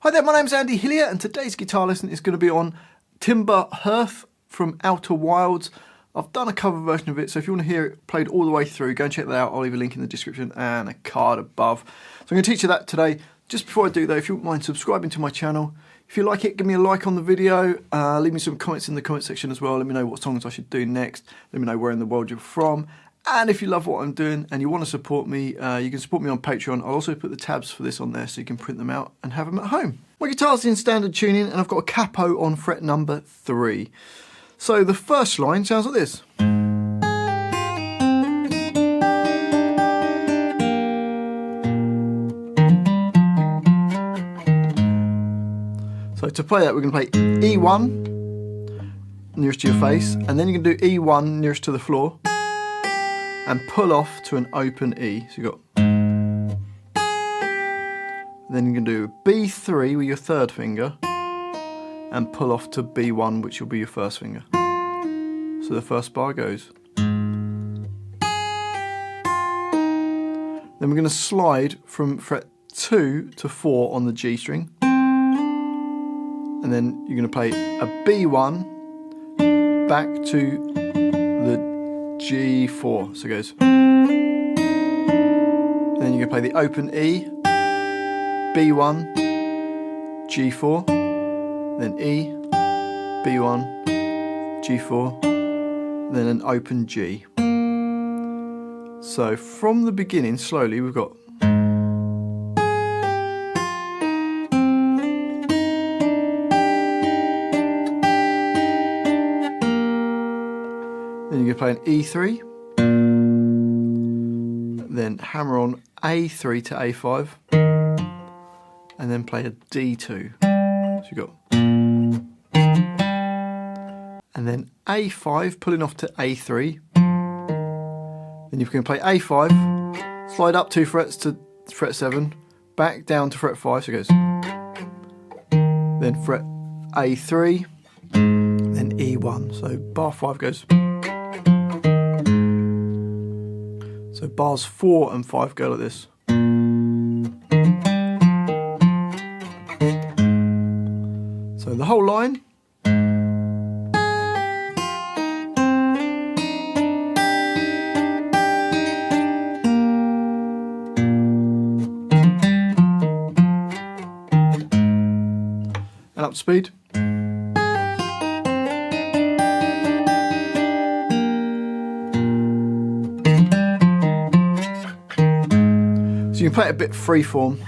Hi there, my name's Andy Hillier and today's guitar lesson is going to be on Timber Hearth from Outer Wilds. I've done a cover version of it, so if you want to hear it played all the way through, go and check that out. I'll leave a link in the description and a card above. So I'm going to teach you that today. Just before I do though, if you wouldn't mind subscribing to my channel, if you like it, give me a like on the video, leave me some comments in the comment section as well. Let me know what songs I should do next, let me know where in the world you're from. And if you love what I'm doing and you want to support me, you can support me on Patreon. I'll also put the tabs for this on there so you can print them out and have them at home. My guitar's in standard tuning and I've got a capo on fret number 3. So the first line sounds like this. So to play that, we're going to play E1 nearest to your face, and then you can do E1 nearest to the floor and pull off to an open E. So you got. Then you can do B3 with your third finger and pull off to B1, which will be your first finger. So the first bar goes. Then we're going to slide from fret 2 to 4 on the G string. And then you're going to play a B1 back to the G4. So it goes. And then you're going to play the open E, B1, G4, then E, B1, G4, then an open G. So from the beginning, slowly, we've got. Then you're going to play an E3, then hammer on A3 to A5, and then play a D2. So you got, and then A5 pulling off to A3. Then you can play A5, slide up 2 frets to fret 7, back down to fret 5. So it goes. Then fret A3, then E1. So bar 5 goes. So bars 4 and 5 go like this. So the whole line. And up to speed. So you can play it a bit freeform.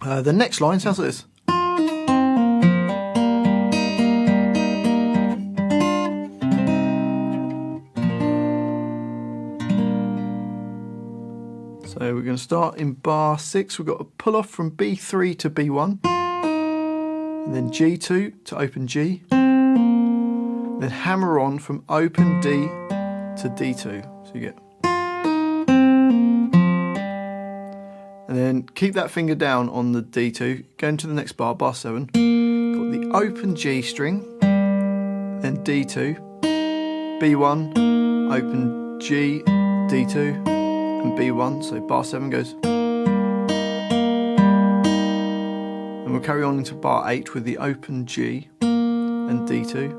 The next line sounds like this. So we're going to start in bar 6. We've got a pull off from B3 to B1, and then G2 to open G, then hammer on from open D to D2. So you get. And then keep that finger down on the D2, go into the next bar, bar 7, got the open G string, then D2, B1, open G, D2, and B1, so bar 7 goes. And we'll carry on into bar 8 with the open G and D2.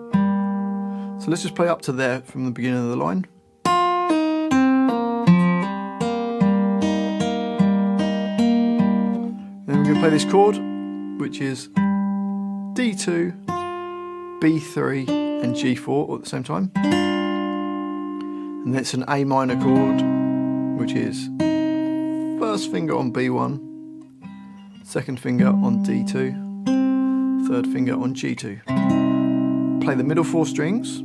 So let's just play up to there from the beginning of the line. Play this chord, which is D2, B3 and G4 all at the same time, and then it's an A minor chord, which is first finger on B1, second finger on D2, third finger on G2. Play the middle 4 strings,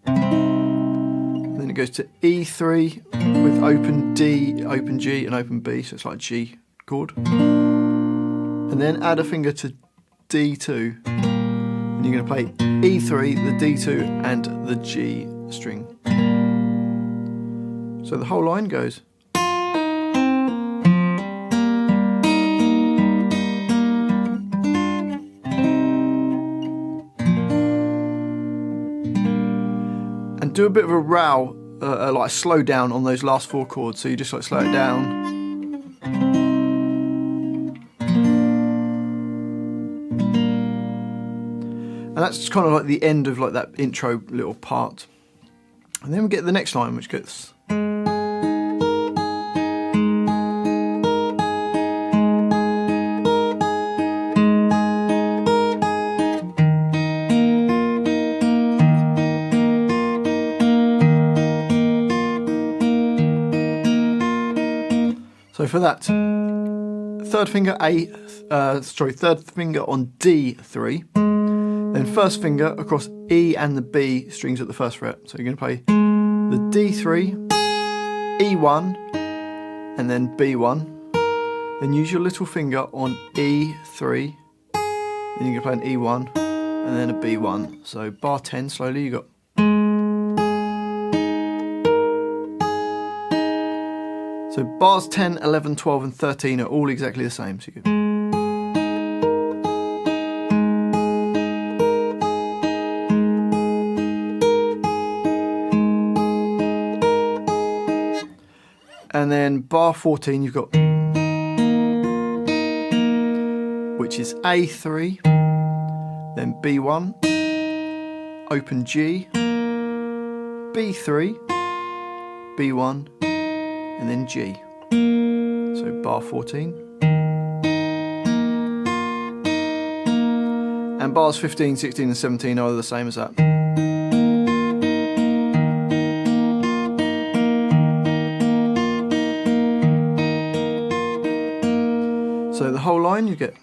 and then it goes to E3 with open D, open G and open B, so it's like a G chord. And then add a finger to D2, and you're going to play E3, the D2 and the G string. So the whole line goes. And do a bit of a row, like slow down on those last 4 chords, so you just like slow it down. And that's kind of like the end of like that intro little part. And then we get the next line, which gets... So for that, third finger on D3, then first finger across E and the B strings at the first fret. So you're going to play the D3, E1, and then B1. Then use your little finger on E3, then you're going to play an E1, and then a B1. So bar 10 slowly, you got... So bars 10, 11, 12 and 13 are all exactly the same. So you go... And then bar 14 you've got, which is A3, then B1, open G, B3, B1, and then G. So bar 14. And bars 15, 16 and 17 are the same as that. So the whole line you get.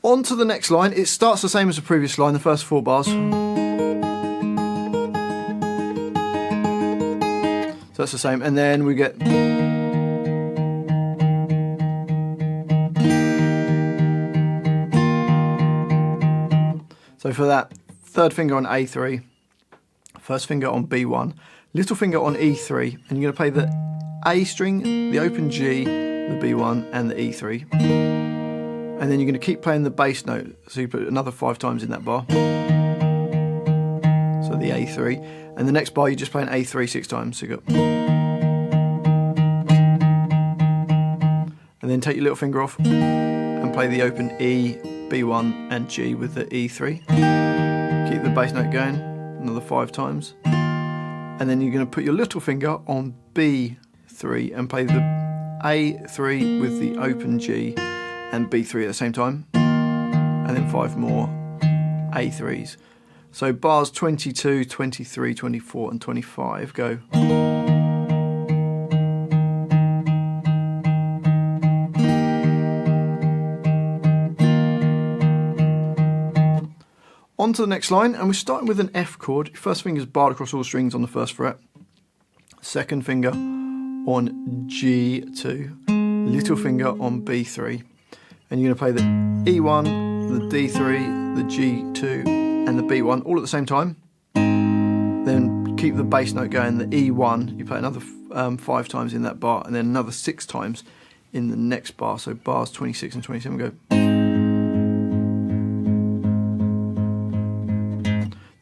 On to the next line. It starts the same as the previous line, the first 4 bars. So that's the same, and then we get... So for that, third finger on A3, first finger on B1, little finger on E3, and you're going to play the A string, the open G, the B1 and the E3. And then you're going to keep playing the bass note, so you put another 5 times in that bar. So the A3. And the next bar you just play an A3 6 times, so you got... And then take your little finger off and play the open E, B1 and G with the E3. Keep the bass note going, another 5 times. And then you're going to put your little finger on B3 and play the A3 with the open G and B3 at the same time. And then 5 more A3s. So bars 22, 23, 24 and 25 go. On to the next line, and we're starting with an F chord. Your first finger is barred across all strings on the first fret. Second finger on G2. Little finger on B3. And you're going to play the E1, the D3, the G2 and the B1 all at the same time. Then keep the bass note going, the E1, you play another 5 times in that bar and then another 6 times in the next bar. So bars 26 and 27 go.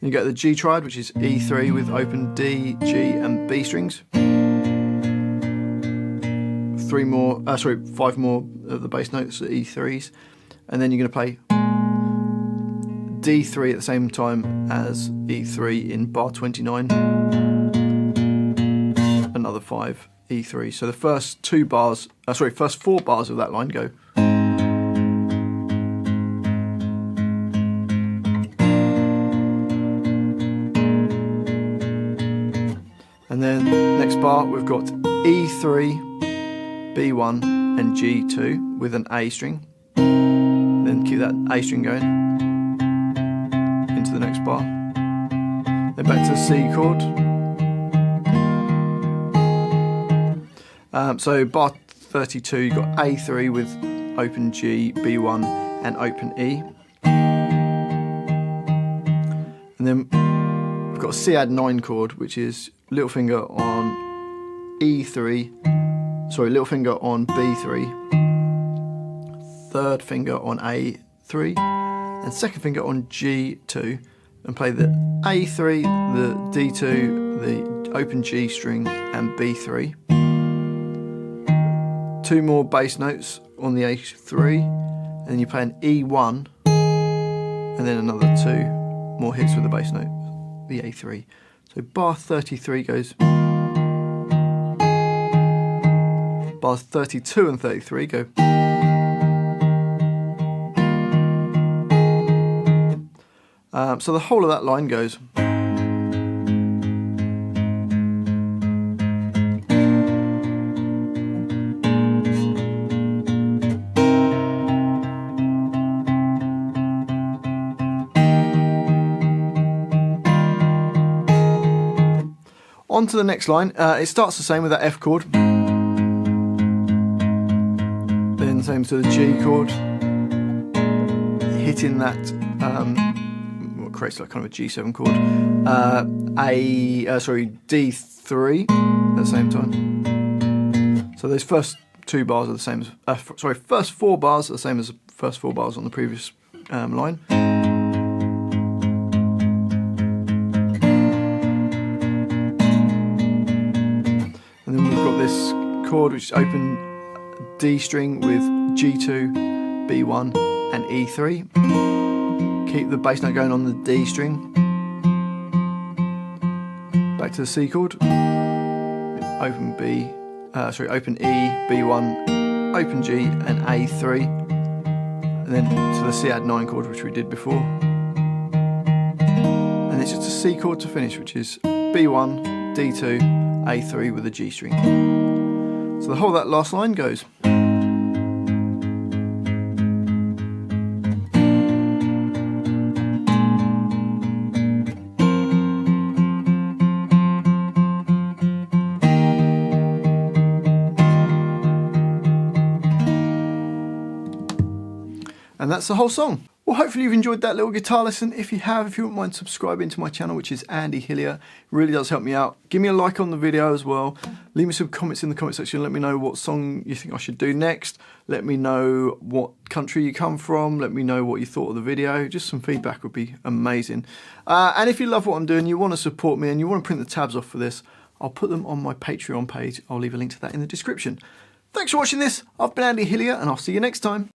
Then you get the G triad, which is E3 with open D, G and B strings. 5 more of the bass notes, the E3s, and then you're going to play D3 at the same time as E3 in bar 29. Another 5 E3s. So the first 4 bars of that line go. And then next bar we've got E3, B1 and G2 with an A string. Then keep that A string going into the next bar. Then back to the C chord. So bar 32 you've got A3 with open G, B1 and open E. And then we've got a C add 9 chord, which is little finger on E3, little finger on B3, third finger on A3, 3, and second finger on G2, and play the A3, the D2, the open G string, and B3. 2 more bass notes on the A3, and then you play an E1, and then another 2 more hits with the bass note, the A3. So bar 33 goes. Bars 32 and 33 go. So the whole of that line goes. On to the next line. It starts the same with that F chord. Then same to the G chord. Hitting that what creates like kind of a G7 chord. D3 at the same time. So those first 2 bars are the same as first 4 bars are the same as the first 4 bars on the previous line. And then we've got this chord which is open D string with G2, B1 and E3. Keep the bass note going on the D string. Back to the C chord. Open open E, B1, open G and A3. And then to the C add 9 chord which we did before. And it's just a C chord to finish, which is B1, D2, A3 with a G string. So the whole of that last line goes. And that's the whole song. Well, hopefully you've enjoyed that little guitar lesson. If you have, if you wouldn't mind subscribing to my channel, which is Andy Hillier, it really does help me out. Give me a like on the video as well. Leave me some comments in the comment section. Let me know what song you think I should do next. Let me know what country you come from. Let me know what you thought of the video. Just some feedback would be amazing. And if you love what I'm doing, you want to support me and you want to print the tabs off for this, I'll put them on my Patreon page. I'll leave a link to that in the description. Thanks for watching this. I've been Andy Hillier and I'll see you next time.